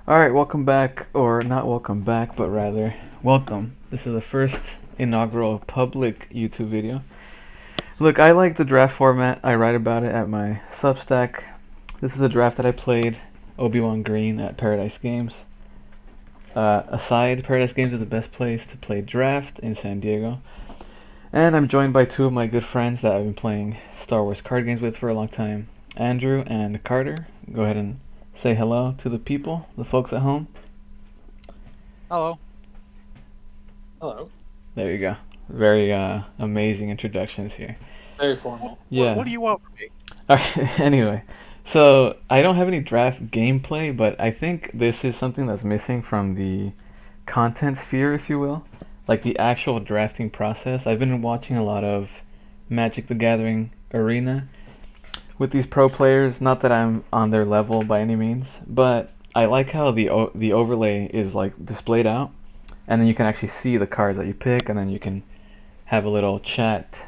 All right, welcome back, or not welcome back, but rather welcome. This is the first inaugural public YouTube video. Look, I like the draft format. I write about it at my Substack. This is a draft that I played Obi-Wan Green at Paradise Games. Aside, Paradise Games is the best place to play draft in San Diego. And I'm joined by two of my good friends that I've been playing Star Wars card games with for a long time, Andrew and Carter. Go ahead and say hello to the people, the folks at home. Hello. Hello. There you go. Very amazing introductions here. Very formal. Yeah. What do you want from me? Alright, anyway, so I don't have any draft gameplay, but I think this is something that's missing from the content sphere, if you will. Like the actual drafting process. I've been watching a lot of Magic the Gathering Arena with these pro players. Not that I'm on their level by any means, but I like how the overlay is like displayed out, and then you can actually see the cards that you pick, and then you can have a little chat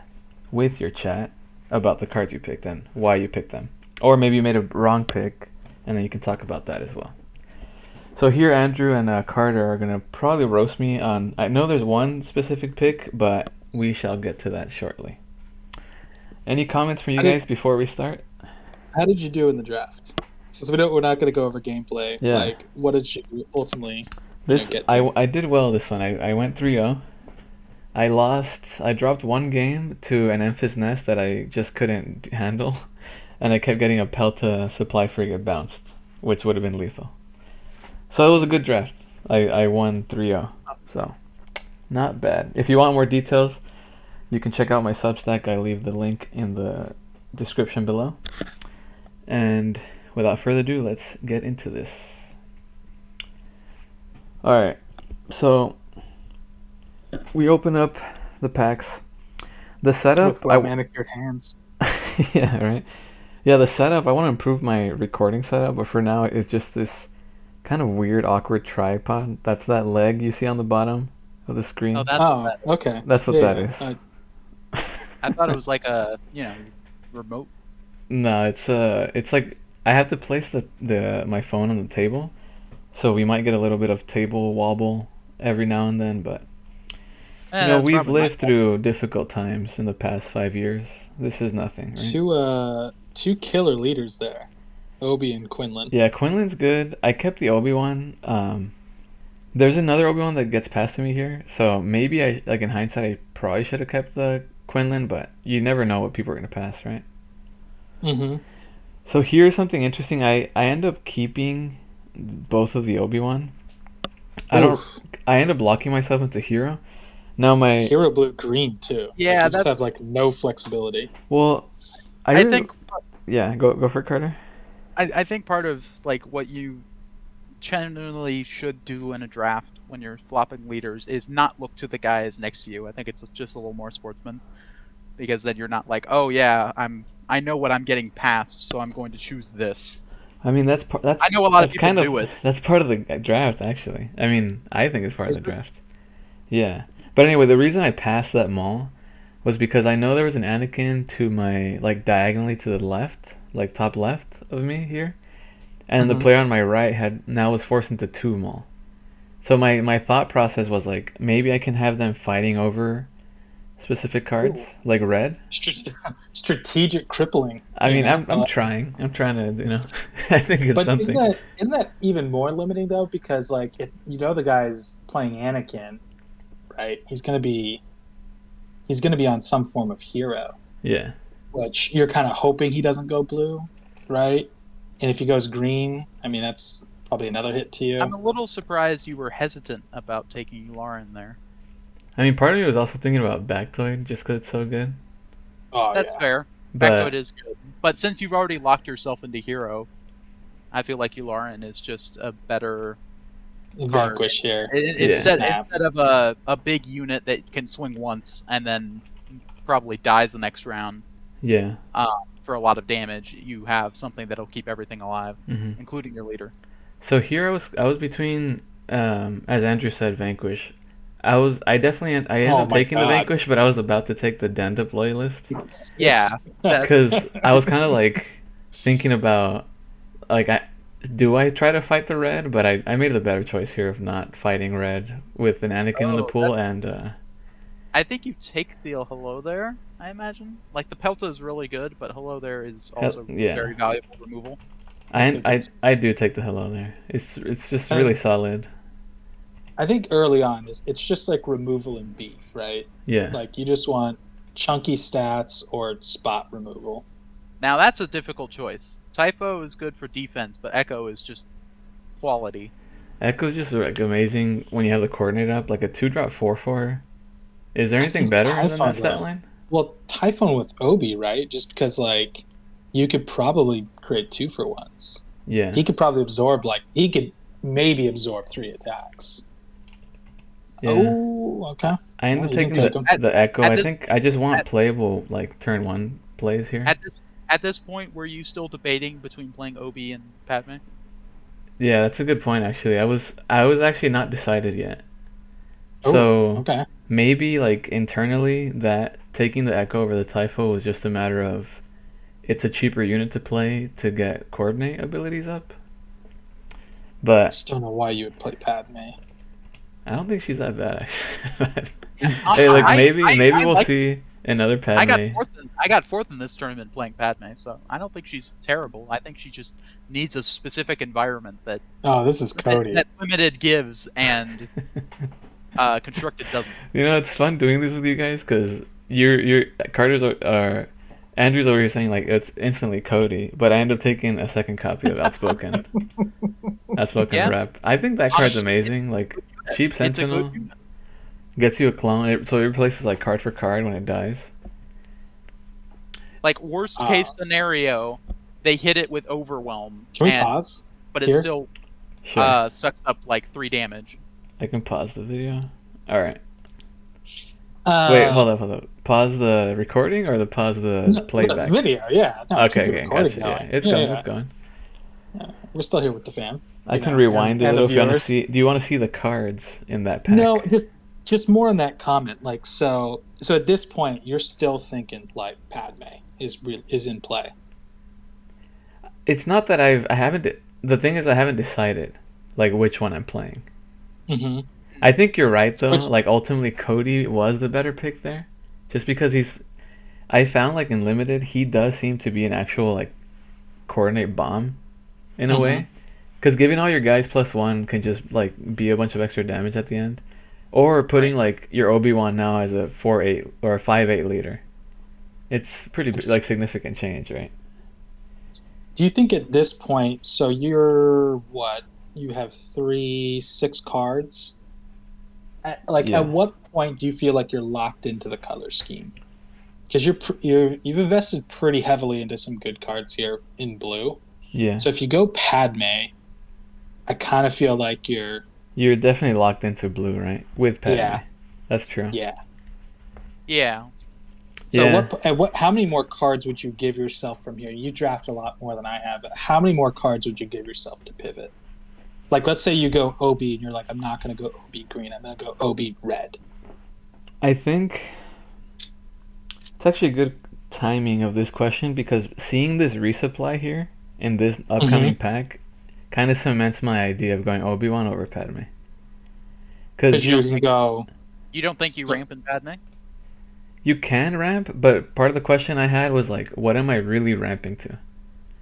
with your chat about the cards you picked and why you picked them. Or maybe you made a wrong pick, and then you can talk about that as well. So here, Andrew and Carter are going to probably roast me on... I know there's one specific pick, but we shall get to that shortly. Any comments from you guys before we start? How did you do in the draft? Since we're not going to go over gameplay. Yeah. Like, what did you ultimately get to? I did well this one. I went 3-0. I lost. I dropped one game to an Emphas Nest that I just couldn't handle, and I kept getting a Pelta supply frigate bounced, which would have been lethal. So it was a good draft. I won 3-0. So not bad. If you want more details, you can check out my Substack. I leave the link in the description below. And without further ado, let's get into this. Alright, so we open up the packs. The setup... With manicured hands. Yeah, right? Yeah, the setup, I want to improve my recording setup, but for now it's just this kind of weird, awkward tripod. That's that leg you see on the bottom of the screen. Oh, that's Oh, that. okay. That's what Yeah, that is. I thought it was like a, remote. No, it's like I have to place my phone on the table, so we might get a little bit of table wobble every now and then, but That's we've probably my lived fault. through difficult times in the past 5 years. This is nothing, right? two killer leaders there, Obi and Quinlan. Yeah, Quinlan's good. I kept the Obi-Wan. There's another Obi-Wan that gets past to me here, so maybe in hindsight, I probably should have kept the Quinlan, but you never know what people are gonna pass, right? Mm-hmm. So here's something interesting. I end up keeping both of the Obi-Wan. I end up locking myself into Hero. Now my Hero blue green too. Yeah, you just that's- have no flexibility. well, I think yeah. Go for it, Carter. I think part of what you generally should do in a draft when you're flopping leaders is not look to the guys next to you. I think it's just a little more sportsman, because then you're not like, oh yeah, I know what I'm getting past, so I'm going to choose this. I mean that's I know a lot of that's people kind of do it. That's part of the draft, actually. I mean, I think it's part of the draft. Yeah, but anyway, the reason I passed that mall was because I know there was an Anakin to my diagonally to the left, top left of me here, and the Mhm. player on my right was forced into 2 mall. So my thought process was maybe I can have them fighting over specific cards, like red. Strategic crippling. I mean, Yeah. I'm trying. I'm trying to. I think it's But something. isn't that even more limiting though? Because if the guy's playing Anakin, right? He's gonna be on some form of hero, Yeah. which you're kind of hoping he doesn't go blue, right? And if he goes green, I mean that's probably another hit to you. I'm a little surprised you were hesitant about taking Lauren there. I mean, part of me was also thinking about Bactoid just because it's so good. Oh That's yeah. fair. But Factoid is good. But since you've already locked yourself into hero, I feel like Yularen is just a better Vanquish here. Instead Snap. of a big unit that can swing once and then probably dies the next round yeah. for a lot of damage, you have something that'll keep everything alive, hmm including your leader. So here I was between, as Andrew said, Vanquish. I ended Oh up my taking the God. Vanquish, but I was about to take the Dend-Up Loyalist Yeah. because I was kind of thinking about do I try to fight the red? But I made the better choice here of not fighting red with an Anakin in the Oh, pool that's. and I think you take the hello there. I imagine. Like the Pelta is really good, but hello there is also yeah. very valuable removal. I think I it's. do take the hello there. It's just I really think, solid. I think early on it's just like removal and beef, right? Yeah. Like you just want chunky stats or spot removal. Now that's a difficult choice. Typho is good for defense, but Echo is just quality. Echo's just like amazing when you have the coordinate up, like a 2-drop 4/4. Is there I anything think better than that Typhon stat though. line? Well, Typhon with Obi, right? Just because like you could probably create 2-for-1s. Yeah. He could probably absorb like he could maybe absorb 3 attacks. Yeah. Oh, okay. I end Well, up you can taking take him. the Echo. At I this think I just want at, playable like turn one plays here. at this at this point, were you still debating between playing Obi and Padme? Yeah, that's a good point actually. I was actually not decided yet. Oh, So okay. maybe like internally that taking the Echo over the Typho was just a matter of it's a cheaper unit to play to get coordinate abilities up. I But still don't know why you would play Padme. I don't think she's that bad actually. Yeah, Hey, like maybe I we'll like. see another I got Padme. fourth. I got fourth in this tournament playing Padme, so I don't think she's terrible. I think she just needs a specific environment that Oh, this is Cody. limited gives and constructed doesn't. You know, it's fun doing this with you guys because you're Carter's are Andrew's over here saying like it's instantly Cody, but I end up taking a second copy of Outspoken Yeah, Rep. I think that card's honestly, it's amazing. Like cheap it's a good Sentinel unit. gets you a clone, so it replaces like card for card when it dies. Like worst Uh, case scenario, they hit it with overwhelm, can we and pause but it here? still Sure, sucks up like 3 damage. I can pause the video. All right, wait, Uh, hold up. Pause the recording or the pause the no, the playback? video, yeah. No, keep Okay, the okay, recording gotcha. Yeah, going. it's Yeah, going, it's yeah, going. yeah. We're still here with the fam, I can rewind a and the little if you want to viewers. see. Do you want to see the cards in that No, pack? just more on that comment. Like, so at this point, you're still thinking like Padme is in play. It's not that I haven't. The thing is, I haven't decided like which one I'm playing. Mm-hmm. I think you're right though. Which, Like ultimately, Cody was the better pick there, just because he's. I found like in limited, he does seem to be an actual like coordinate bomb, in a mm-hmm. way, because giving all your guys +1 can just like be a bunch of extra damage at the end, or Right. putting like your Obi-Wan now as a 4/8 or a 5/8 leader. It's pretty like significant change, right? Do you think at this point, so you're what? You have 6 cards. At Yeah, what point do you feel like you're locked into the color scheme? Because you've invested pretty heavily into some good cards here in blue. yeah. So if you go Padme, I kind of feel like you're You're definitely locked into blue, right? With Padme. yeah, That's true. yeah. Yeah. So Yeah. how many more cards would you give yourself from here? You draft a lot more than I have, but how many more cards would you give yourself to pivot? Like let's say you go OB and you're like, I'm not gonna go OB green, I'm gonna go OB red. I think it's actually good timing of this question because seeing this resupply here in this upcoming Mm-hmm. pack kind of cements my idea of going Obi-Wan over Padme. Because Because You you don't can think go you don't think you ramp in Padme? you can ramp, but part of the question I had was like, what am I really ramping to?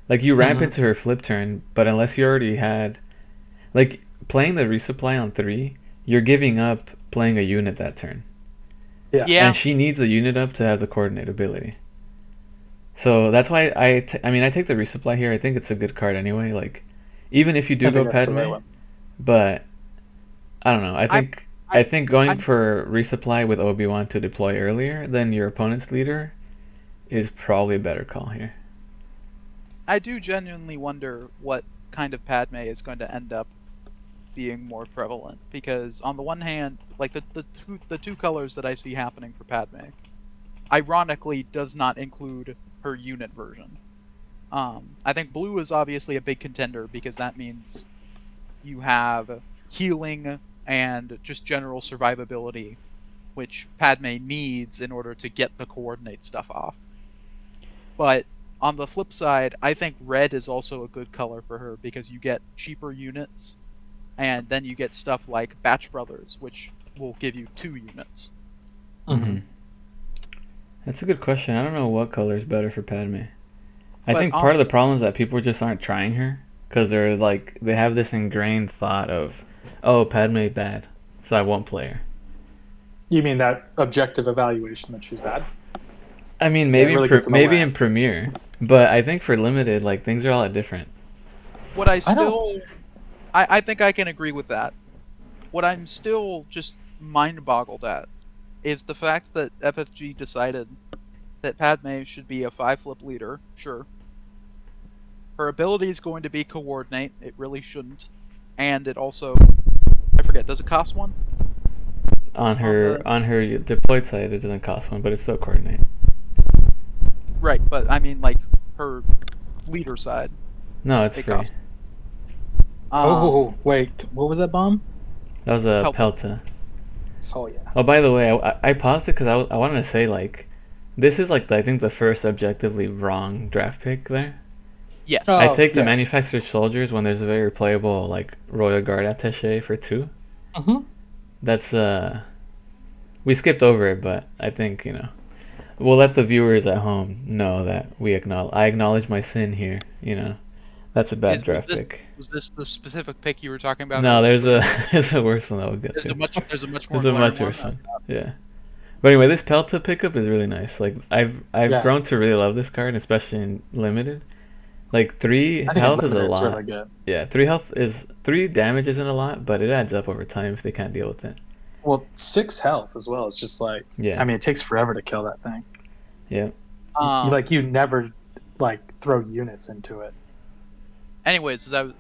Like you ramp mm-hmm. into her flip turn, but unless you already had like playing the resupply on 3, you're giving up playing a unit that turn. Yeah. Yeah. And she needs a unit up to have the coordinate ability. So that's why I mean I take the resupply here. I think it's a good card anyway. Like even if you I do go think that's the right Padme, one. but I don't know. I I think I I think going I'm for resupply with Obi-Wan to deploy earlier than your opponent's leader is probably a better call here. I do genuinely wonder what kind of Padme is going to end up being more prevalent because on the one hand, like the two colors that I see happening for Padme, ironically does not include her unit version. I think blue is obviously a big contender because that means you have healing and just general survivability, which Padme needs in order to get the coordinate stuff off. But On the flip side, I think red is also a good color for her because you get cheaper units, and then you get stuff like Batch Brothers, which will give you 2 units. Hmm. That's a good question. I don't know what color is better for Padme. I But think part of the problem is that people just aren't trying her because they're like they have this ingrained thought of, oh, Padme bad, so I won't play her. You mean that objective evaluation that she's bad? I mean, Yeah, it really gets in the maybe way. in Premiere, but I think for limited, like things are a lot different. what I I don't. still, I think I can agree with that. What I'm still just mind boggled at is the fact that FFG decided that Padme should be a 5 flip leader. Sure, her ability is going to be coordinate. It really shouldn't, and it also, I forget, does it cost 1 on the On her deployed side, it doesn't cost one, but it's still coordinate. right? But I mean, like her leader side, No, it's it free. costs. Oh wait, what was that bomb? That was a Pelta. Pelta. Oh yeah. Oh, by the way, I paused it because I wanted to say like, this is like I think the first objectively wrong draft pick there. Yes. Oh, I take the yes. manufactured soldiers when there's a very playable like Royal Guard attaché for 2. Mm-hmm. That's we skipped over it, but I think we'll let the viewers at home know that I acknowledge my sin here. That's a bad draft pick. Was this the specific pick you were talking about? No, there's a there's a worse one that we'll get There's to. there's a much more There's a glaring much one. worse one. Yeah. But anyway, this Pelta pickup is really nice. Like I've Yeah. grown to really love this card, especially in limited. Like 3 I think health is a Unlimited, it's lot. really good. Yeah, 3 damage isn't a lot, but it adds up over time if they can't deal with it. Well, 6 health as well. It's just like, Yeah. I mean, it takes forever to kill that thing. Yeah. You never like throw units into it. Anyways, as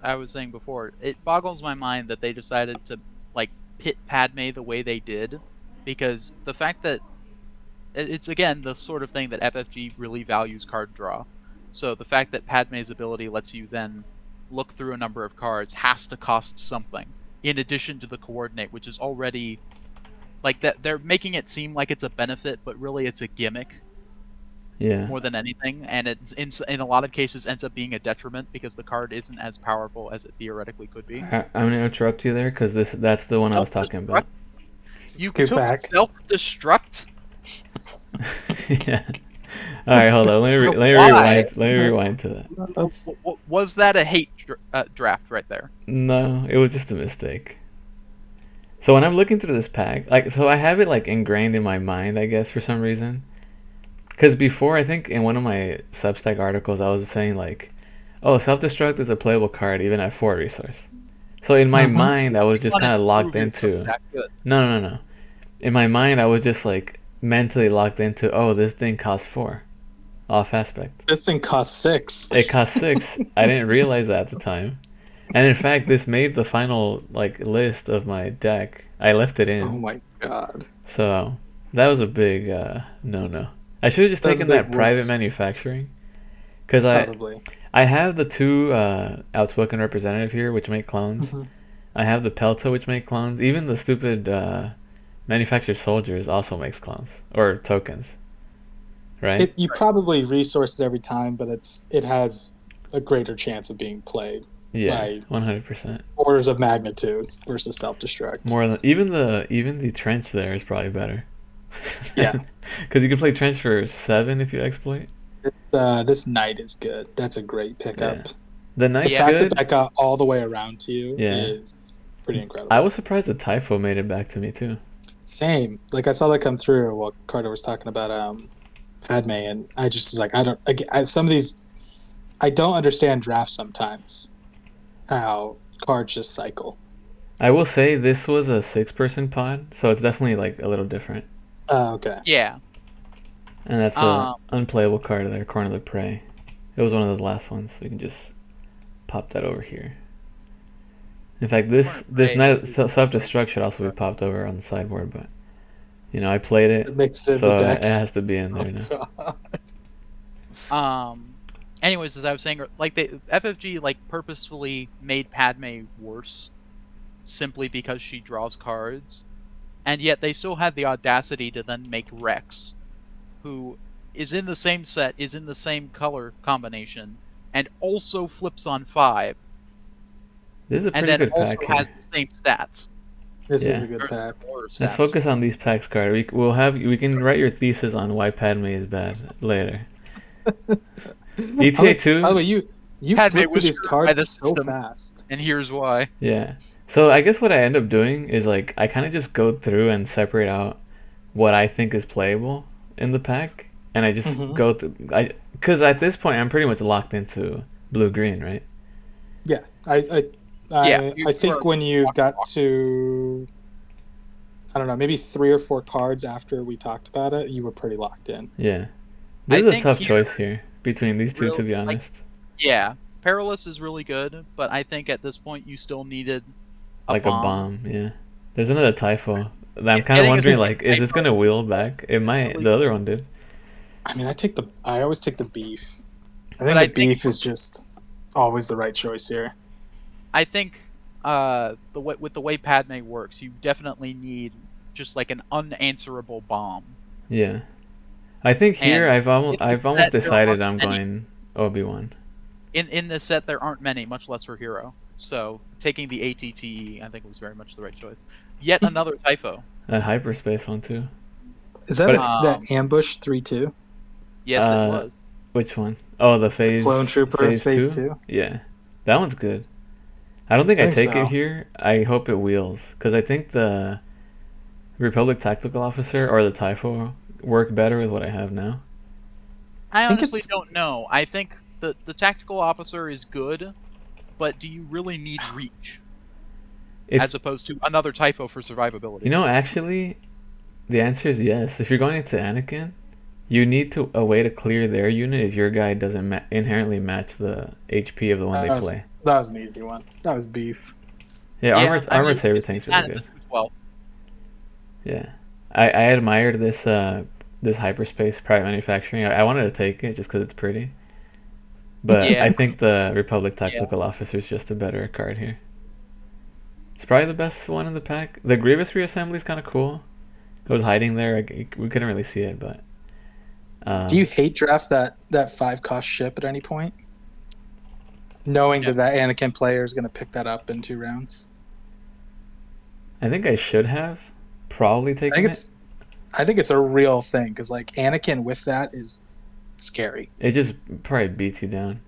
I was saying before, it boggles my mind that they decided to like pit Padme the way they did, because the fact that it's again the sort of thing that FFG really values card draw. So the fact that Padme's ability lets you then look through a number of cards has to cost something in addition to the coordinate, which is already like that they're making it seem like it's a benefit, but really it's a gimmick Yeah. more than anything, and it in a lot of cases ends up being a detriment because the card isn't as powerful as it theoretically could be. I'm gonna interrupt you there because that's the one I was talking about. You Scoot took back. self-destruct? Yeah. All right, hold on. Let me Why? rewind. Let me rewind to that. That's Was that a hate draft right there? No, it was just a mistake. So when I'm looking through this pack, like, so I have it like ingrained in my mind, I guess, for some reason. Because before, I think in one of my Substack articles, I was saying like, oh, self-destruct is a playable card even at 4 resource. So in my mind, I was just kind of locked into. No. In my mind, I was just like mentally locked into. Oh, this thing costs 4, off aspect. this thing costs 6. It cost 6. I didn't realize that at the time, and in fact, this made the final like list of my deck. I left it in. Oh my god. So that was a big no. I should have just That's a taken that big private whoops. manufacturing, because Probably. I have the 2 outspoken representative here, which make clones. Mhm. I have the Pelta, which make clones. Even the stupid manufactured soldiers also makes clones or tokens, right? You probably resource it every time, but it has a greater chance of being played Yeah, by 100%. orders of magnitude versus self-destruct. More than even the trench there is probably better. Yeah. Because you can play trench for 7 if you exploit. This knight is good. That's a great pickup. Yeah. The knight's The fact good. that got all the way around to you Yeah. is pretty incredible. I was surprised that Typho made it back to me too. Same. Like I saw that come through while Carter was talking about Padme, and I just was like, some of these, I don't understand drafts sometimes. How cards just cycle. I will say this was a 6-person pod, so it's definitely like a little different. Oh, okay. Yeah. And that's a unplayable card there, Corner of the Prey. It was one of the last ones, so you can just pop that over here. In fact, this night self-destruct should also be popped over on the sideboard, but I played it, It makes it so the deck. it has to be in there now. God. Anyways, as I was saying, like the FFG like purposefully made Padme worse simply because she draws cards, and yet they still had the audacity to then make Rex, who is in the same set, is in the same color combination, and also flips on 5, This is a and pretty then good also pack has here. the same stats This is Yeah. a good or pack. similar Let's stats. focus on these packs, Carter. We can write your thesis on why Padme is bad later. ETA By the two, way, you Padme flip through was these screwed by cards the so system, fast. and here's why. yeah. So I guess what I end up doing is like I kind of just go through and separate out what I think is playable in the pack, and I just Hmm. go through. Because at this point I'm pretty much locked into blue green, right? Yeah, Yeah, I you are think when you walk the got walk. to, I don't know, maybe 3 or 4 cards after we talked about it, you were pretty locked in. Yeah. This I is a think tough here, choice here between these two, real to be like, honest. yeah, Perilous is really good, but I think at this point you still needed a Like a bomb. bomb, yeah. There's another typho that I'm kind of Getting a wondering, second like, is this typo gonna wheel is back? It might. really The other good, one did. I mean, I always take the beef. I but think the beef is just always the right choice here. I think the way with the way Padme works, you definitely need just like an unanswerable bomb. Yeah. I think here And in this I've almost set there decided aren't I'm many. going Obi-Wan. In this set there aren't many, much less for hero. So taking the ATTE, I think was very much the right choice. Yet another typo. That hyperspace one too. Is that But that ambush 3-2? Yes, it uh, was. which one? Oh, the Clone Trooper phase phase two. 2? Yeah, that one's good. I don't think I I think take it so. here. I hope it wheels because I think the Republic Tactical Officer or the Typho work better with what I have now. I I think honestly it's don't know. I think the tactical officer is good, but do you really need reach It's as opposed to another typo for survivability? actually the answer is yes. If you're going into Anakin, you need to a way to clear their unit if your guy doesn't inherently match the HP of the one they play. that was an easy one. That was beef. Yeah, Yeah, I armored mean saber it's tank's really not in the good. 212. Yeah, I admired this hyperspace private manufacturing. I wanted to take it just because it's pretty, but Yeah, I think the Republic yeah. Tactical Officer is just a better card here. It's probably the best one in the pack. The Grievous reassembly is kind of cool. It was hiding there. We couldn't really see it, but Do um, you hate draft that 5 cost ship at any point, knowing No. that Anakin player is going to pick that up in 2 rounds? I think I should have probably I think taken it. it's I think it's a real thing because like Anakin with that is scary. It just probably beats you down.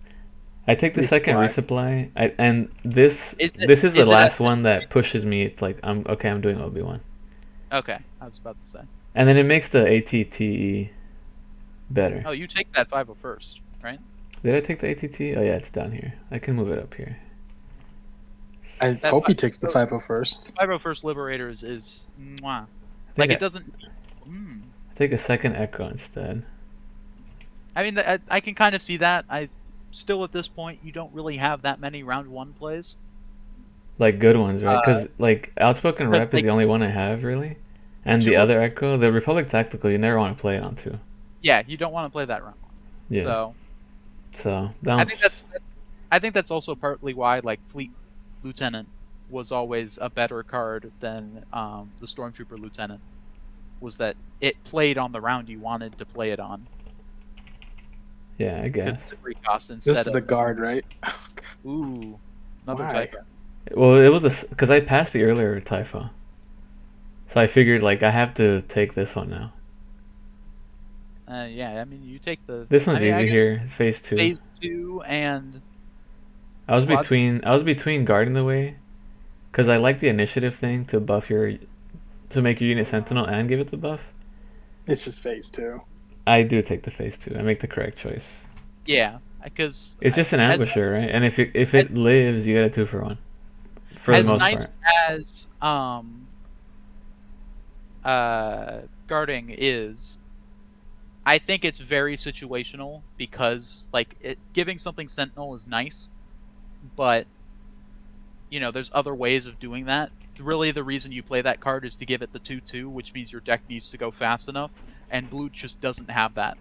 I take the second Resupply. resupply, and this is the Is it last at one that pushes me. It's like I'm okay. I'm doing Obi-Wan, okay, I was about to say. and then it makes the ATTE better. Oh, you take that 501st, right? Did I take the ATT? Oh yeah, it's down here. I can move it up here. I That hope he takes the 501st. 501st Liberators is mwah. I Like think it doesn't. I take a second Echo instead. I mean, I can kind of see that. I still at this point you don't really have that many round one plays. Like good ones, right? Uh, Because like Outspoken because Rep is like the only one I have really, and the sure, other Echo, the Republic Tactical, you never want to play it on too. yeah, you don't want to play that round one. Yeah. So So that I one's think that's also partly why like Fleet Lieutenant was always a better card than the Stormtrooper Lieutenant. Was that it played on the round you wanted to play it on yeah, I because guess. it's a free cost This instead is the of guard, right? ooh another Why? typo. Well, it was because I passed the earlier Typho, so I figured like I have to take this one now. Yeah, I mean you take the. This I one's mean I easy guess here, phase two. phase two and I squad. was between guarding the way, because I like the initiative thing to buff your to make your unit sentinel and give it the buff. It's just phase 2. I do take the phase two. I make the correct choice. Yeah, because It's just an as ambusher, right? And if as, it lives, you get a 2-for-1 for the as most nice part. as guarding is, I think it's very situational because like giving something sentinel is nice, but there's other ways of doing that. Really, the reason you play that card is to give it the 2/2, which means your deck needs to go fast enough, and blue just doesn't have that.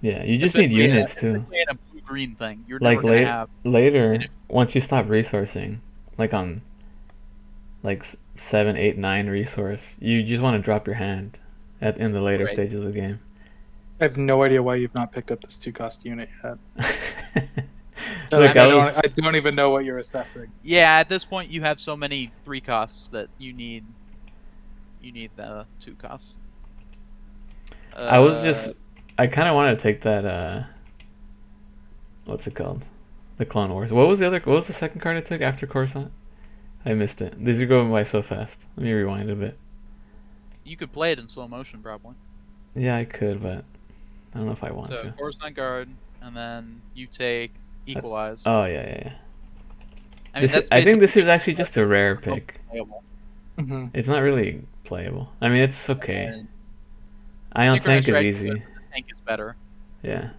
Yeah, you just need units too. Especially in a blue-green thing, you're never Like gonna have. later, once you stop resourcing, like on like 7, 8, 9 resource, you just want to drop your hand in the later Right. stages of the game. I have no idea why you've not picked up this 2-cost unit yet. Look, I don't even know what you're assessing. Yeah, at this point you have so many 3 costs that you need the 2 costs. I kind of wanted to take that. What's it called? The Clone Wars. What was the second card I took after Coruscant? I missed it. These are going by so fast. Let me rewind a bit. You could play it in slow motion probably. Yeah, I could, but I don't know if I want So to. Coruscant Guard, and then you take Equalize. Oh yeah. I mean, I think this is actually just a rare pick. playable. Mm-hmm. It's not really playable. I mean, it's okay. And Ion Synchronous Tank is Strike easy. The tank is better. Yeah.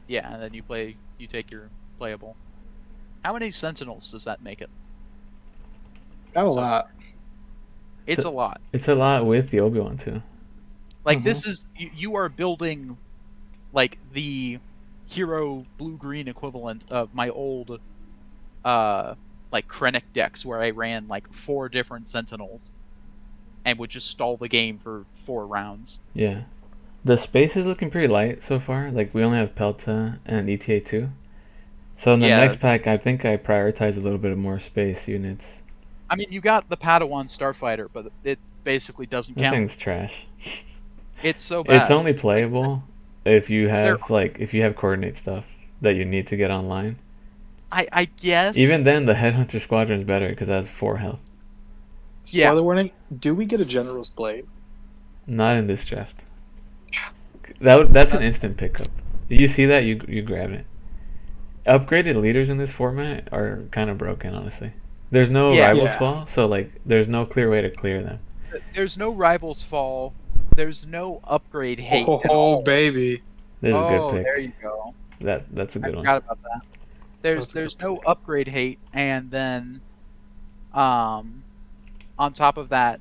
Yeah, and then you take your playable. How many Sentinels does that make it? Got a lot. It's a lot. It's a lot with the Obi-Wan too. Like this is you are building like the hero blue-green equivalent of my old like Krennic decks where I ran like 4 different Sentinels and would just stall the game for 4 rounds. Yeah. The space is looking pretty light so far. Like we only have Pelta and ETA 2. So in the next pack, I think I prioritize a little bit more space units. I mean, you got the Padawan Starfighter, but it basically doesn't That count. thing's trash. It's so bad. It's only playable if you have coordinate stuff that you need to get online. I guess. Even then, the Headhunter Squadron is better because it has 4 health. Spoiler warning: do we get a General's Blade? Not in this draft. That's an instant pickup. You see that, you grab it. Upgraded leaders in this format are kind of broken, honestly. There's no rivals fall, so like there's no clear way to clear them. There's no rivals fall. There's no upgrade hate. Oh baby! This is a good pick. There you go. That's a good one. I forgot about that. There's no upgrade hate, and then, on top of that,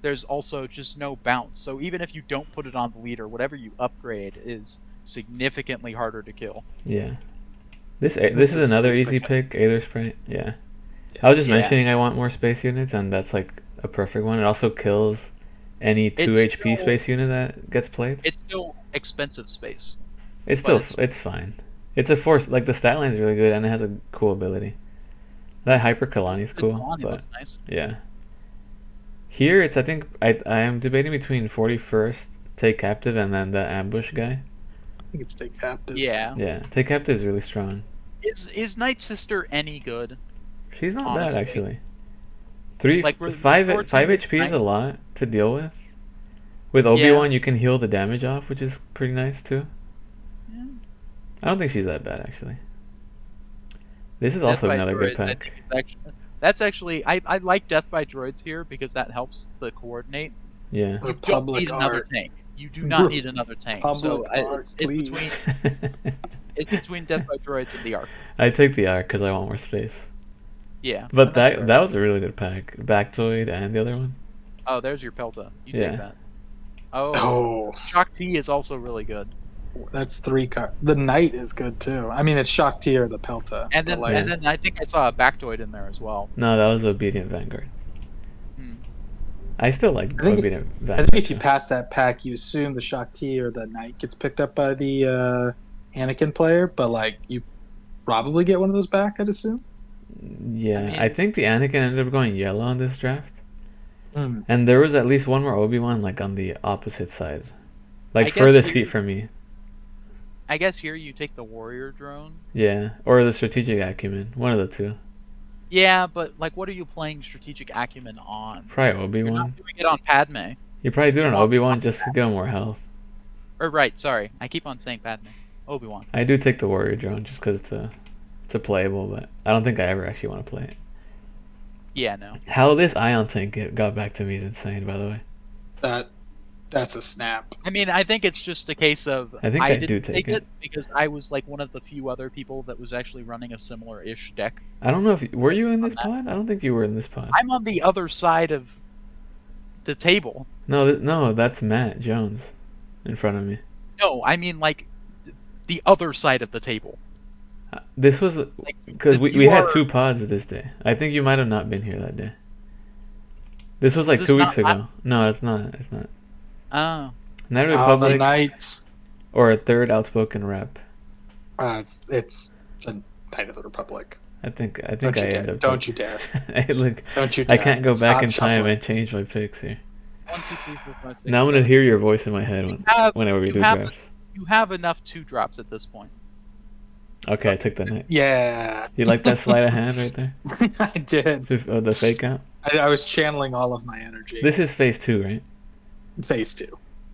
there's also just no bounce. So even if you don't put it on the leader, whatever you upgrade is significantly harder to kill. Yeah. This is another easy pick, Aether Sprite. Yeah. I was just mentioning I want more space units, and that's like a perfect one. It also kills any 2 HP space unit that gets played. It's still expensive space. It's fine. It's a force. Like the stat line is really good, and it has a cool ability. That Hyper Kalani is cool, Kalani but looks nice. Yeah. Here I think I am debating between 41st Take Captive and then the Ambush guy. I think it's Take Captive. Yeah. Yeah, Take Captive is really strong. Is Night Sister any good? She's not bad actually. 5 HP is a lot to deal with. With Obi-Wan, you can heal the damage off, which is pretty nice too. Yeah. I don't think she's that bad actually. This is also another good pack. That's actually I like Death by Droids here because that helps the coordinate. Yeah. You don't need another tank. You do not need another tank. So it's between Death by Droids and the Arc. I take the Arc because I want more space. Yeah. But that was a really good pack. Bactoid and the other one. Oh, there's your Pelta. You take that. Oh. Shock T is also really good. That's 3 cards. The Knight is good too. I mean, it's Shock T or the Pelta. And then I think I saw a Bactoid in there as well. No, that was Obedient Vanguard. I still like Obedient Vanguard. I think if you pass that pack, you assume the Shock T or the Knight gets picked up by the Anakin player, but like you probably get one of those back, I'd assume. Yeah, I think the Anakin ended up going yellow in this draft. And there was at least one more Obi-Wan like on the opposite side. Like furthest seat from me. I guess here you take the Warrior Drone. Yeah, or the Strategic Acumen. One of the two. Yeah, but like what are you playing Strategic Acumen on? Probably Obi-Wan. You're not doing it on Padme. You probably do it on Obi-Wan just to get more health. Or right, sorry. I keep on saying Padme. Obi-Wan. I do take the Warrior Drone just because it's a playable, but I don't think I ever actually want to play it. Yeah, no. How this Ion Tank got back to me is insane, by the way. That's a snap. I mean, I think it's just a case of I think I didn't do take it because I was like one of the few other people that was actually running a similar-ish deck. I don't know if were you in this pod? I don't think you were in this pod. I'm on the other side of the table. No, that's Matt Jones in front of me. No, I mean like the other side of the table. This was because we had 2 pods this day. I think you might have not been here that day. This was like 2 weeks ago. No, it's not. It's not. Oh. Knight of the Oh, the Republic knight. or a third outspoken rep. It's the Knight of the Republic. I think Don't I you end dare! up Don't you dare! look, Don't you I dare! can't go back Stop in time shuffling. and change my picks here. 1, 2, 3, 4, 5, 6, Now I'm gonna 7. hear your voice in my head You have whenever we you do have drafts. you have enough 2-drops at this point. Okay, I took the knight. Yeah, You like that sleight of hand right there? I did. The fake out. I was channeling all of my energy. This is phase 2, right? Phase 2.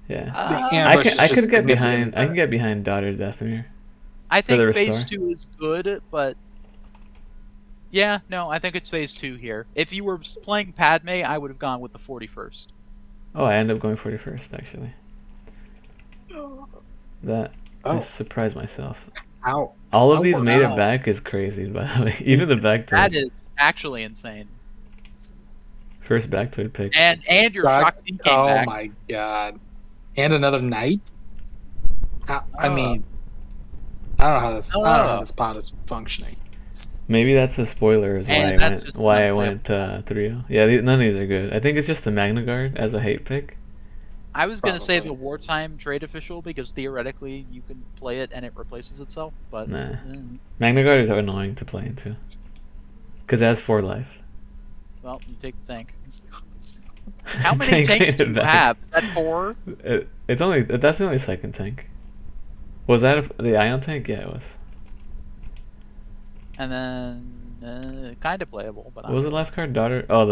Yeah. The I ambush can is I just could get significantly behind. I can better. get behind Daughter Deathmere I for the think phase restore. 2 is good, but yeah, no, I think it's phase 2 here. If you were playing Padme, I would have gone with the 41st. Oh, I end up going 41st actually. That I Oh, surprised myself. how? All of How these made it wow. back is crazy, by the way. Even the That Bactoid. is actually insane. First Bactoid pick. And your God, Shakti came oh back. my god! And another knight. I mean, I don't know how this. I don't know how this pot is functioning. Maybe that's a spoiler is And why that's just I unplayable. went 3-0. Yeah, none of these are good. I think it's just the Magna Guard as a hate pick. I was gonna say Probably. the wartime trade official because theoretically you can play it and it replaces itself, but Nah. Magna Guard is annoying to play into. Because it has 4 life. well, you take the tank. How many Tank tanks made do it you back. have? Is that 4? That's the only second tank. Was that the Ion tank? Yeah, it was. And then kind of playable, but What was the last card? Daughter. Oh,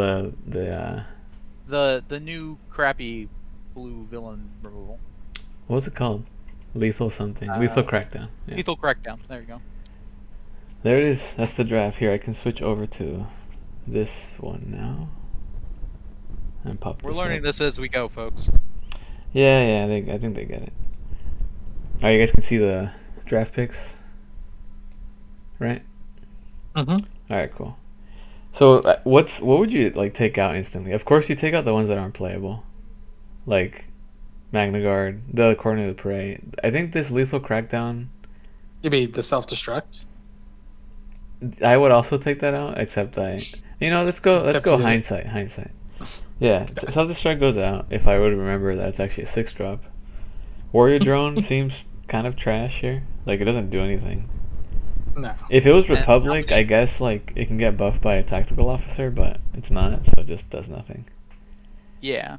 the new crappy blue villain removal. what was it called? Lethal something. Lethal Crackdown. Yeah. Lethal Crackdown. There you go. There it is. That's the draft. Here, I can switch over to this one now. And pop We're this learning up. this as we go, folks. Yeah, I think they get it. Alright, you guys can see the draft picks, right? Mm-hmm. Alright, cool. So, what would you like take out instantly? Of course, you take out the ones that aren't playable, like Magna Guard, the Corner of the Prey. I think this Lethal Crackdown. You mean the self-destruct? I would also take that out, except let's go Except you do it. hindsight. Yeah, Self-Destruct goes out if I would remember that it's actually a 6-drop. Warrior Drone seems kind of trash here. Like, it doesn't do anything. No. If it was And Republic, how many- I guess, like, it can get buffed by a tactical officer, but it's not, so it just does nothing. Yeah.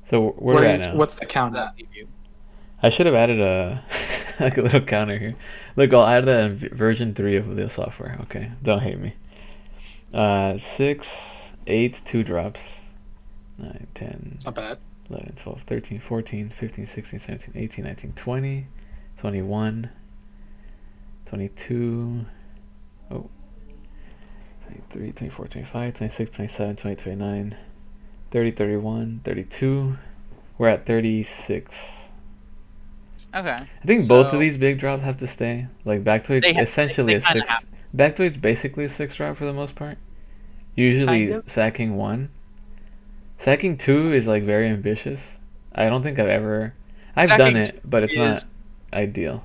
So, where are we at now? What's the count at? I should have added a like a little counter here. Look, I'll add that in version 3 of the software. Okay, don't hate me. 6, 8, 2 drops. 9, 10, It's not bad. 11, 12, 13, 14, 15, 16, 17, 18, 19, 20, 21, 22, 23, 24, 25, 26, 27, 28, 29, 30, 31, 32. We're at 36. Okay. I think both of So- these big drops have to stay. Like Bactoid's They ha- essentially they a kinda 6. have Bactoid's basically a 6 drop for the most part. Usually Kind of. sacking 1. Sacking 2 is like very ambitious. I don't think I've done Sacking it, but it's is- not ideal.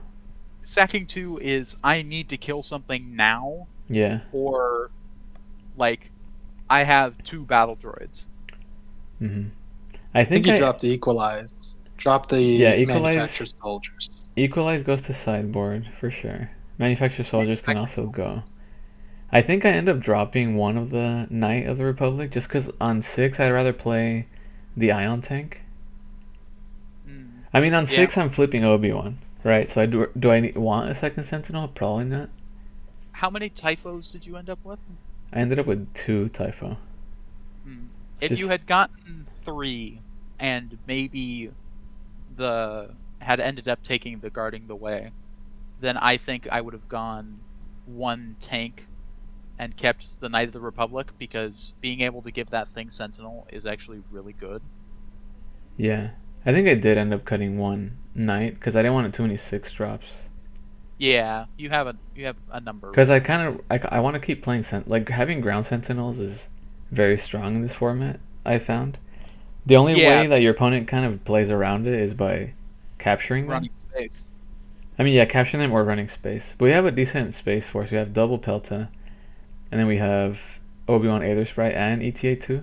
Sacking 2 is I need to kill something now, Yeah. or like I have 2 battle droids. hmm I I think think you dropped the equalize. Drop the Equalize- manufactured soldiers. Equalize goes to sideboard for sure. Manufactured soldiers can also go. I think I end up dropping one of the Knight of the Republic just because on 6 I'd rather play the Ion tank. I mean, on 6 I'm flipping Obi-Wan, right? So do I want a second Sentinel? Probably not. How many typhos did you end up with? I ended up with 2 Typho. If you Just- had gotten 3 and maybe had ended up taking the guarding the way, then I think I would have gone 1 tank and kept the Knight of the Republic, because being able to give that thing Sentinel is actually really good. Yeah. I think I did end up cutting 1 Knight because I didn't want too many 6 drops. Yeah, you have a number. Because I want to keep playing like having ground sentinels is very strong in this format. I found the only Yeah. way that your opponent kind of plays around it is by capturing them. running space. I mean, yeah, capturing them or running space. But we have a decent space force. We have double Pelta, and then we have Obi-Wan Aether Sprite and ETA2,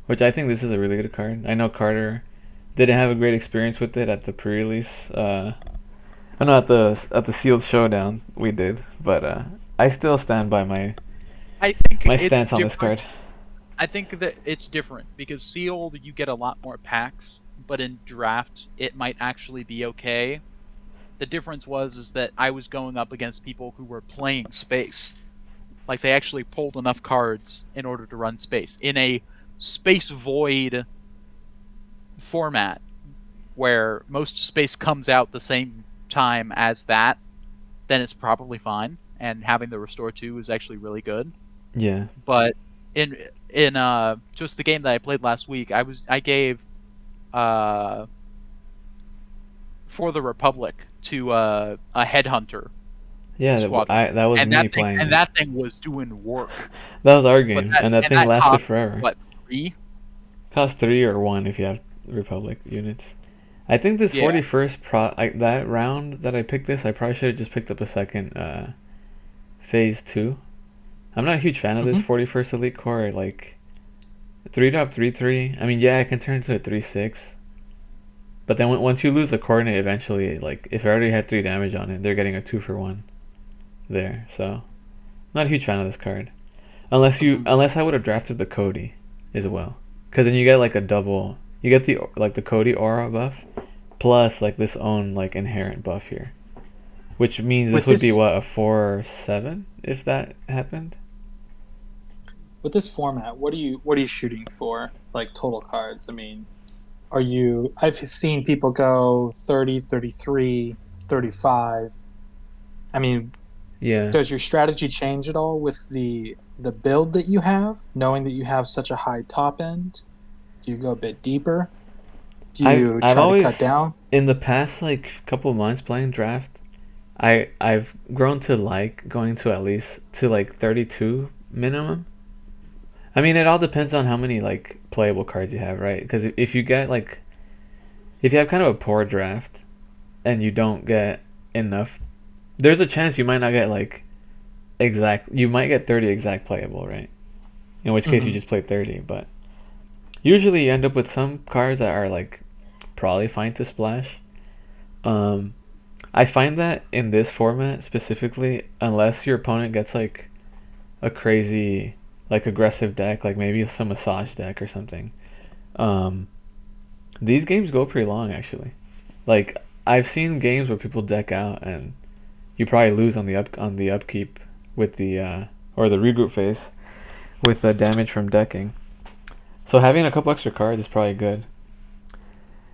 which I think this is a really good card. I know Carter didn't have a great experience with it at the pre-release. I know at the sealed showdown we did, but I still stand by I think my it's stance on this different. card. I think that it's different because sealed you get a lot more packs, but in draft it might actually be okay. The difference was is that I was going up against people who were playing space. Like they actually pulled enough cards in order to run space in a space void format where most space comes out the same time as that. Then it's probably fine, and having the restore 2 is actually really good. Yeah. But in just the game that I played last week, I gave uh for the Republic to a headhunter Yeah, squadron, that was and me playing it. that thing was doing work. That was our But game, and that thing that lasted cost forever. what 3? Cost 3 or 1 if you have Republic units. I think this Yeah. 41st that round that I picked this, I probably should have just picked up a second phase 2. I'm not a huge fan of this Mhm. 41st Elite Core. Like 3-drop 3/3. I mean, yeah, I can turn into a 3/6. But then once you lose the coordinate, eventually, like if I already had 3 damage on it, they're getting a 2-for-1 there. So, not a huge fan of this card. Mhm. Unless I would have drafted the Cody as well, because then you get like a double. You get the Cody aura buff, plus like this own like inherent buff here, which means this With would be this what, a 4/7 if that happened. with this format, what are you shooting for? Like total cards. I mean, are you I've seen people go 30, 33, 35. I mean, Yeah. does your strategy change at all with the build that you have, knowing that you have such a high top end? Do you go a bit deeper? Do you I've try to cut always down? in the past like couple months playing draft, I've grown to like going to at least to like 32 minimum. I mean, it all depends on how many like playable cards you have, right? Because if you get like if you have kind of a poor draft and you don't get enough, there's a chance you might not get like exact. You might get 30 exact playable, right? In which case you Mm-hmm. just play 30. But usually you end up with some cards that are like probably fine to splash. Um, I find that in this format specifically, unless your opponent gets like a crazy, like aggressive deck, like maybe some massage deck or something, um, these games go pretty long actually. Like I've seen games where people deck out and you probably lose on the upkeep with the or the regroup phase with the damage from decking. So having a couple extra cards is probably good.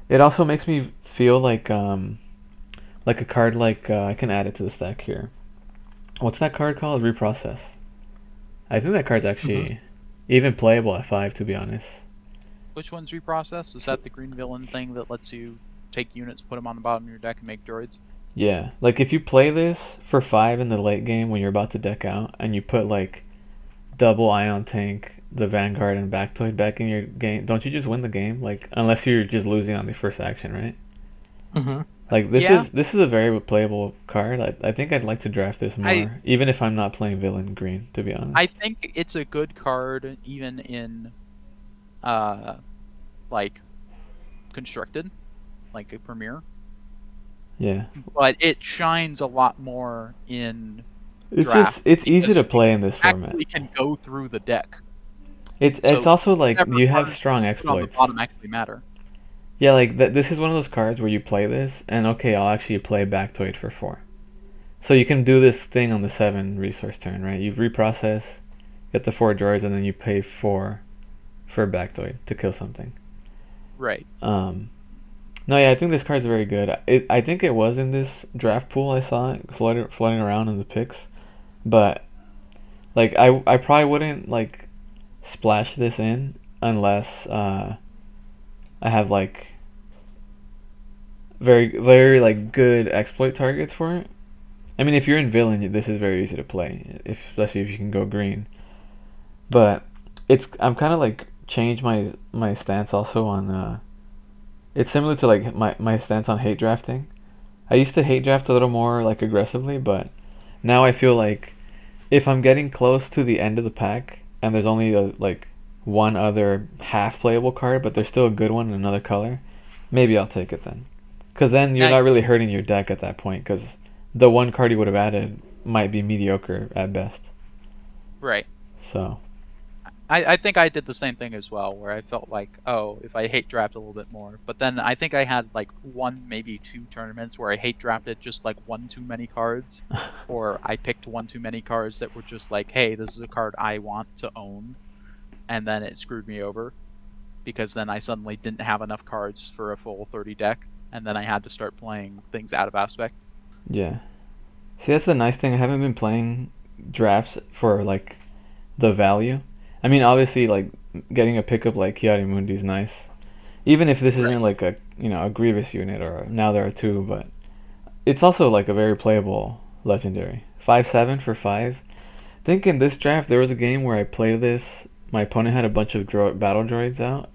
It also makes me feel like a card I can add it to the stack here. What's that card called? Reprocess. I think that card's Mm-hmm. actually even playable at 5, to be honest. Which one's reprocessed? Is So, that the green villain thing that lets you take units, put them on the bottom of your deck, and make droids? yeah, like if you play this for 5 in the late game when you're about to deck out, and you put like double Ion Tank, the Vanguard, and Bactoid back in your game, don't you just win the game? Like unless you're just losing on the first action, right? Mm-hmm. Like Yeah, this is a very playable card. I think I'd like to draft this I more, even if I'm not playing villain green, to be I honest. think it's a good card even in uh like constructed, like a premiere, Yeah. but it shines a lot more in It's just draft it's easy because to you play in this format. actually can go through the deck. It's So also like whatever you have cards strong you put on the exploits. bottom actually matter. Yeah, like this is one of those cards where you play this and okay, I'll actually play Bactoid for 4. So you can do this thing on the 7 resource turn, right? You reprocess, get the 4 droids, and then you pay 4 for Bactoid to kill something. Right. Um, no, yeah, I think this card's very good. I think it was in this draft pool I saw it floating around in the picks, but like I probably wouldn't like splash this in unless I have like very like good exploit targets for it. I mean, if you're in villain, this is very easy to play, especially if you can go green. But I'm kind of like changed my stance also on. It's similar to like my stance on hate drafting. I used to hate draft a little more like aggressively, but now I feel like if I'm getting close to the end of the pack and there's only like one other half playable card, but there's still a good one in another color, Maybe I'll take it then. Because then you're Now, not really hurting your deck at that point, because the one card you would have added might be mediocre at best. right. So, I think I did the same thing as well, where I felt like, oh, if I hate draft a little bit more. But then I think I had like one, maybe two tournaments where I hate drafted just like one too many cards, or I picked one too many cards that were just like, hey, this is a card I want to own, and then it screwed me over because then I suddenly didn't have enough cards for a full 30 deck, and then I had to start playing things out of aspect. yeah. See, that's the nice thing. I haven't been playing drafts for, like, the value. I mean, obviously, like, getting a pickup like Kiari Mundi is nice. Even if this Right. isn't, like, a Grievous unit, or now there are two, but it's also, like, a very playable legendary. 5/7 for 5. I think in this draft, there was a game where I played this. My opponent had a bunch of battle droids out,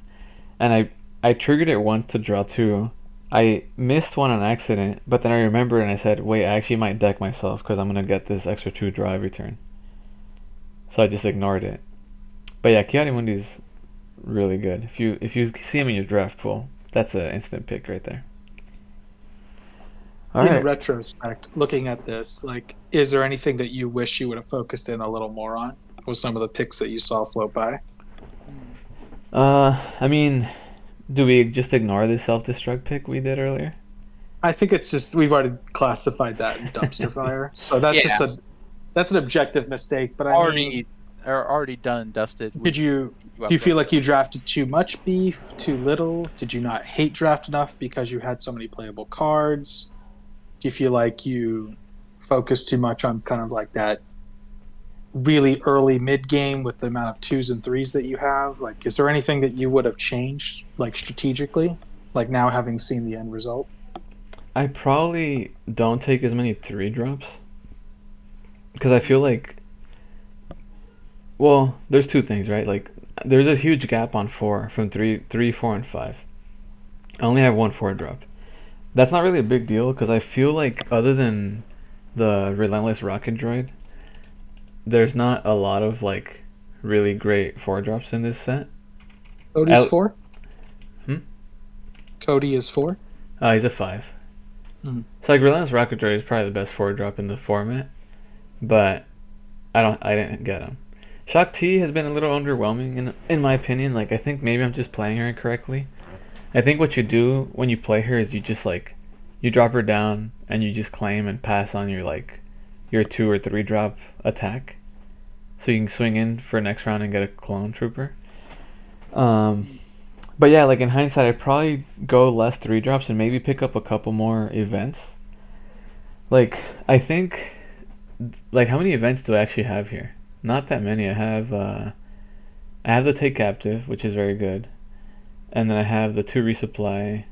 and I triggered it once to draw two. I missed one on accident, but then I remembered and I said, wait, I actually might deck myself because I'm gonna get this extra two draw every turn. So I just ignored it. But yeah, Kiari Mundi's really good. If you see him in your draft pool, that's an instant pick right there. All In right. retrospect, looking at this, like, is there anything that you wish you would have focused in a little more on with some of the picks that you saw float by? Hmm. I mean, do we just ignore the self-destruct pick we did earlier? I think it's just we've already classified that in dumpster fire, so that's just Yeah, that's an objective mistake. But I mean, already are already done and dusted. did you You do up you for feel it. like you drafted too much beef, too little? Did you not hate draft enough because you had so many playable cards? Do you feel like you focused too much on kind of like that really early mid game with the amount of twos and threes that you have? Like, is there anything that you would have changed, like strategically, like now having seen the end result? I probably don't take as many three drops because I feel like, well, there's two things, right? Like, there's a huge gap on four from three, four, and five. I only have one four drop. That's not really a big deal because I feel like other than the Relentless Rocket Droid, there's not a lot of like really great four drops in this set. Cody's I, four. hmm? Cody is four. He's a five. Mm. So like Relentless Rocket Droid is probably the best four drop in the format, but I didn't get him. Shock T has been a little underwhelming in my opinion. Like I think maybe I'm just playing her incorrectly. I think what you do when you play her is you just like you drop her down and you just claim and pass on your two or three drop attack, so you can swing in for next round and get a clone trooper. Um, but yeah, like in hindsight, I'd probably go less three drops and maybe pick up a couple more events. Like I think, like how many events do I actually have here? Not that many. I have the take captive, which is very good, and then I have the two resupply.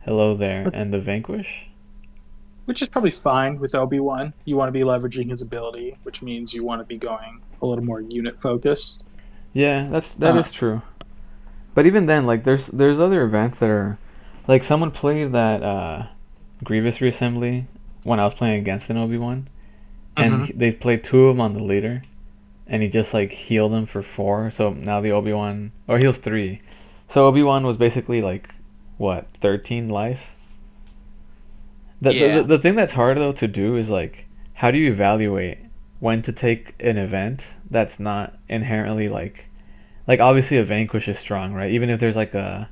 Hello there, and the vanquish. Which is probably fine with Obi-Wan. You want to be leveraging his ability, which means you want to be going a little more unit focused. Yeah, that Uh, is true. But even then, like there's other events that are, like someone played that Grievous reassembly when I was playing against an Obi-Wan, and mhm. they played two of them on the leader, and he just like healed them for four. So now the Obi-Wan or heals three. So Obi-Wan was basically like what 13 life. Yeah, The thing that's hard though to do is like how do you evaluate when to take an event that's not inherently like obviously a vanquish is strong, right? Even if there's like a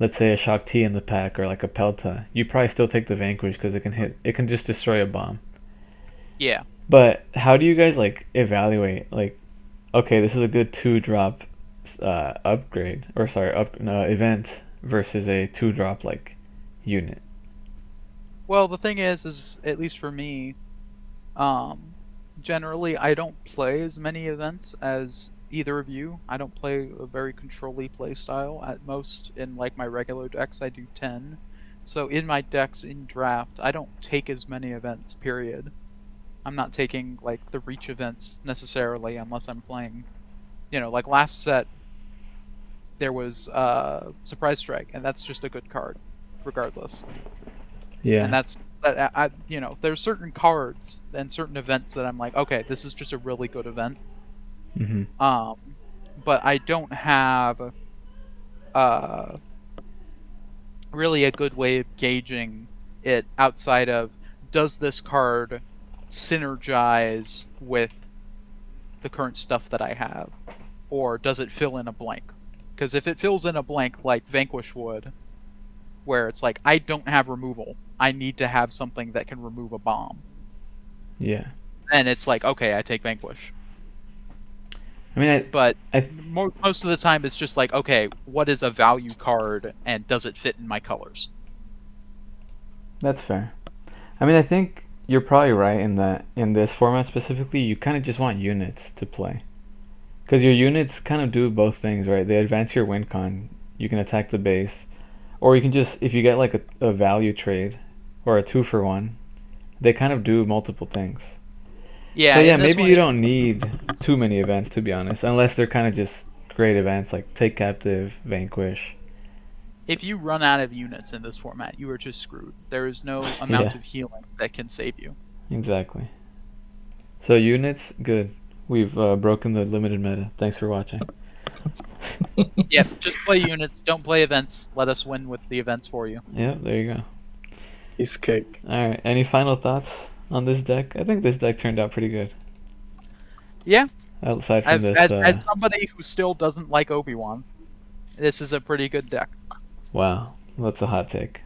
let's say a shock T in the pack or like a pelta, you probably still take the vanquish because it can just destroy a bomb. yeah. But how do you guys like evaluate like okay, this is a good two drop upgrade or sorry up no, event versus a two drop like unit. Well, the thing is at least for me, um, generally I don't play as many events as either of you. I don't play a very control-y play style. At most, in like my regular decks, I do 10. So in my decks in draft, I don't take as many events. Period. I'm not taking like the reach events necessarily unless I'm playing. Like last set there was surprise strike, and that's just a good card, regardless. And Yeah. that's that. There's certain cards and certain events that I'm like, okay, this is just a really good event. Mhm. But I don't have uh really a good way of gauging it outside of, does this card synergize with the current stuff that I have, or does it fill in a blank? Because if it fills in a blank like Vanquish would, where it's like, I don't have removal, I need to have something that can remove a bomb, Yeah. then it's like, okay, I take Vanquish. I mean, But I most of the time, it's just like, okay, what is a value card, and does it fit in my colors? that's fair. I mean, I think you're probably right in that in this format specifically, you kind of just want units to play. Because your units kind of do both things, right? They advance your win con. You can attack the base. Or you can just, if you get like a value trade or a 2-for-1, they kind of do multiple things. So Yeah, yeah, in this maybe one, you don't need too many events, to be honest, unless they're kind of just great events like Take Captive, Vanquish. if you run out of units in this format, you are just screwed. There is no amount Yeah, of healing that can save you. exactly. So units, good. We've broken the limited meta. Thanks for watching. Yep, just play units, don't play events. Let us win with the events for you. Yeah, there you go. He's cake. All right. Any final thoughts on this deck? I think this deck turned out pretty good. Yeah, Outside from as this, as, as somebody who still doesn't like Obi-Wan, this is a pretty good deck. wow, that's a hot take.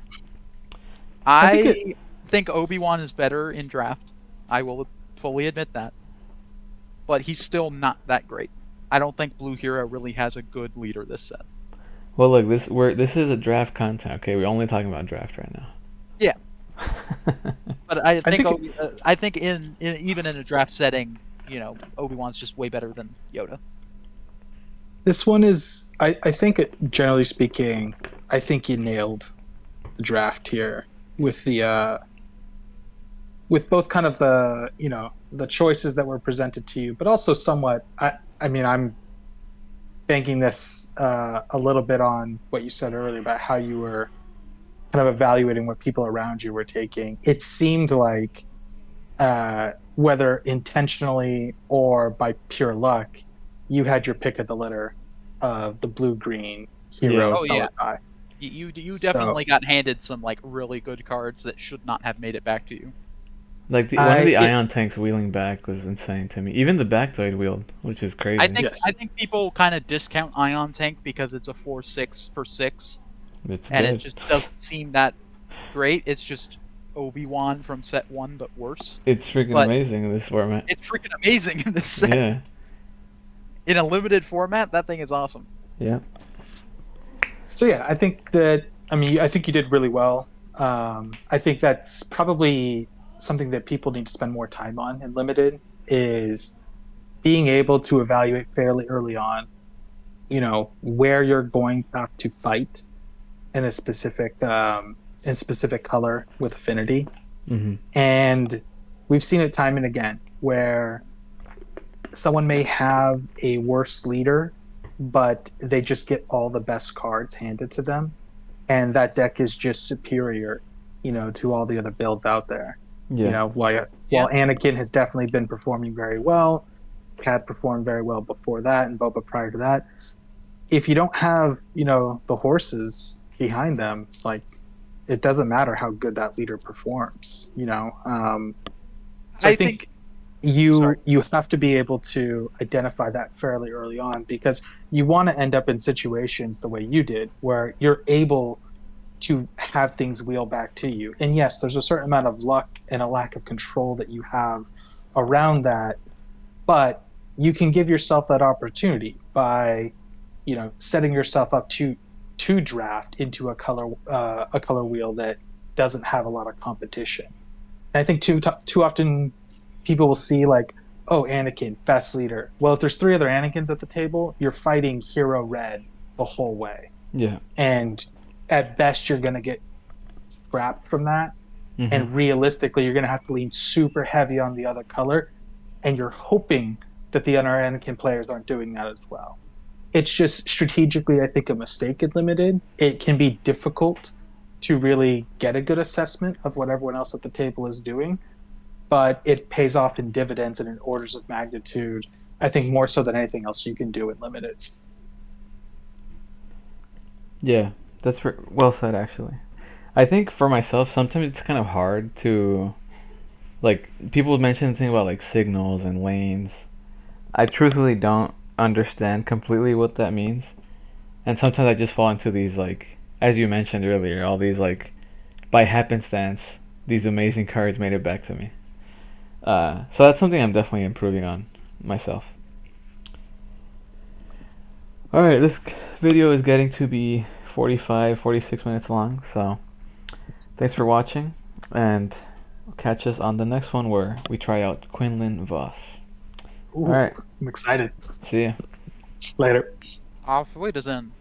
I think it. I think Obi-Wan is better in draft. I will fully admit that. But he's still not that great. I don't think Blue Hero really has a good leader this set. Well, look, this is a draft content. Okay, we're only talking about draft right now. Yeah, but I I think think it, I think in even in a draft setting, Obi-Wan's just way better than Yoda. this one is. I think it, generally speaking, I think you nailed the draft here with the with both kind of the the choices that were presented to you, but also somewhat. I mean, I'm banking this a little bit on what you said earlier about how you were kind of evaluating what people around you were taking. It seemed like whether intentionally or by pure luck, you had your pick of the litter of the blue green hero Yeah. Oh yeah, color guy. you So definitely got handed some like really good cards that should not have made it back to you. Like one of I the it, ion tanks wheeling back was insane to me. Even the Bactoid wheeled, which is I crazy. think yes, I think people kind of discount Ion Tank because it's a 4/6 for 6, It's and it good. just doesn't seem that great. It's just Obi-Wan from set 1, but worse. It's freaking But amazing in this format. it's freaking amazing in this set. Yeah. In a limited format, that thing is awesome. Yeah. so yeah, I think that I mean I think you did really well. I think that's probably something that people need to spend more time on in limited is being able to evaluate fairly early on, where you're going to have to fight in a specific color with affinity. Mm-hmm. And we've seen it time and again where someone may have a worse leader, but they just get all the best cards handed to them, and that deck is just superior, to all the other builds out there. Yeah. While Anakin has definitely been performing very well, Cat performed very well before that, and Boba prior to that. If you don't have, the horses behind them, like it doesn't matter how good that leader performs. So I think Sorry. you have to be able to identify that fairly early on because you want to end up in situations the way you did, where you're able to have things wheel back to you. And yes, there's a certain amount of luck and a lack of control that you have around that, but you can give yourself that opportunity by, setting yourself up to draft into a color wheel that doesn't have a lot of competition. And I think too often people will see like, oh, Anakin, best leader. Well, if there's 3 other Anakins at the table, you're fighting hero red the whole way. Yeah. And at best, you're going to get scrapped from that. Mm-hmm. And realistically, you're going to have to lean super heavy on the other color. And you're hoping that the other Anakin players aren't doing that as well. It's just strategically, I think, a mistake in limited. It can be difficult to really get a good assessment of what everyone else at the table is doing, but it pays off in dividends and in orders of magnitude, I think, more so than anything else you can do in limited. Yeah. Well said, actually. I think for myself, sometimes it's kind of hard to like people mention things about like signals and lanes. I truthfully don't understand completely what that means, and sometimes I just fall into these like, as you mentioned earlier, all these like by happenstance, these amazing cards made it back to me. So that's something I'm definitely improving on myself. All right, this video is getting to be 45, 46 minutes long, so thanks for watching, and catch us on the next one where we try out Quinlan Voss. Ooh, All right, I'm excited. see ya. Later. Auf Wiedersehen.